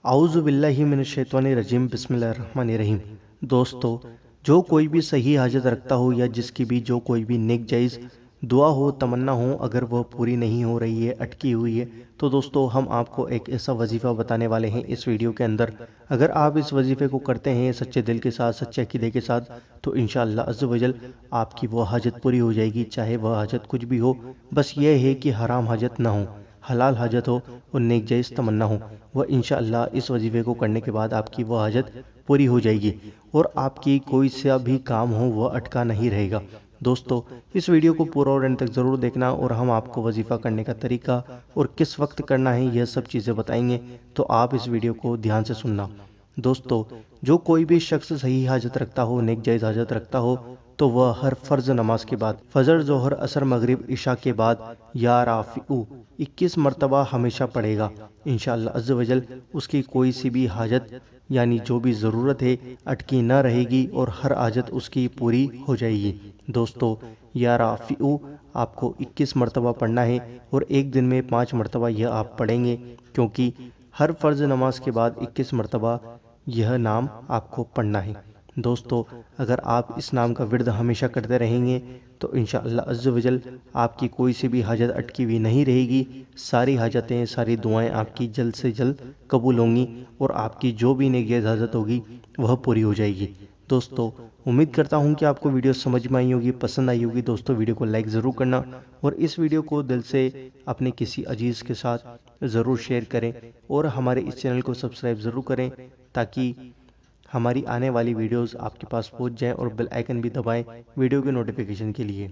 आऊज़ु बिल्लाहि मिनश शैतानिर रजीम बिस्मिल्लाहिर रहमानिर रहीम। दोस्तों, जो कोई भी सही हाजत रखता हो या जिसकी भी जो कोई भी नेक जायज़ दुआ हो, तमन्ना हो, अगर वह पूरी नहीं हो रही है, अटकी हुई है, तो दोस्तों हम आपको एक ऐसा वजीफ़ा बताने वाले हैं इस वीडियो के अंदर। अगर आप इस वजीफ़े को करते हैं सच्चे दिल के साथ, सच्चे अकीदे के साथ, तो इंशाअल्लाह अज़्ज़ वजल आपकी वो हाजत पूरी हो जाएगी, चाहे वह हाजत कुछ भी हो। बस यह है कि हराम हाजत ना हो, हलाल हाजत हो और नेक जायज़ तमन्ना हो। वह इंशाअल्लाह इस वजीफ़े को करने के बाद आपकी वह हाजत पूरी हो जाएगी और आपकी कोई सा भी काम हो वह अटका नहीं रहेगा। दोस्तों, इस वीडियो को पूरा और एंड तक ज़रूर देखना और हम आपको वजीफ़ा करने का तरीका और किस वक्त करना है यह सब चीज़ें बताएंगे, तो आप इस वीडियो को ध्यान से सुनना। दोस्तों, जो कोई भी शख्स सही हाजत रखता हो, नेक जायज़ हाजत रखता हो, तो वह हर फ़र्ज़ नमाज के बाद फ़जर, ज़ोहर, असर, मगरिब, इशा के बाद या राफ़िऊ 21 मरतबा हमेशा पढ़ेगा। इंशाअल्लाह अज़्ज़ वजल उसकी कोई सी भी हाजत यानी जो भी ज़रूरत है अटकी न रहेगी और हर हाजत उसकी पूरी हो जाएगी। दोस्तों, या राफ़िऊ आपको 21 मरतबा पढ़ना है और एक दिन में 5 मरतबा यह आप पढ़ेंगे, क्योंकि हर फ़र्ज़ नमाज के बाद 21 मरतबा यह नाम आपको पढ़ना है। दोस्तों, अगर आप इस नाम का विर्द हमेशा करते रहेंगे तो इंशाअल्लाह अज़्ज़ वजल आपकी कोई सी भी हाजत अटकी हुई नहीं रहेगी। सारी हाजतें, सारी दुआएं आपकी जल्द से जल्द कबूल होंगी और आपकी जो भी नेक जायज़ हाजत होगी वह पूरी हो जाएगी। दोस्तों, उम्मीद करता हूं कि आपको वीडियो समझ में आई होगी, पसंद आई होगी। दोस्तों, वीडियो को लाइक ज़रूर करना और इस वीडियो को दिल से अपने किसी अजीज़ के साथ ज़रूर शेयर करें और हमारे इस चैनल को सब्सक्राइब ज़रूर करें, ताकि हमारी आने वाली वीडियोस आपके पास पहुंच जाएं और बेल आइकन भी दबाएं वीडियो के नोटिफिकेशन के लिए।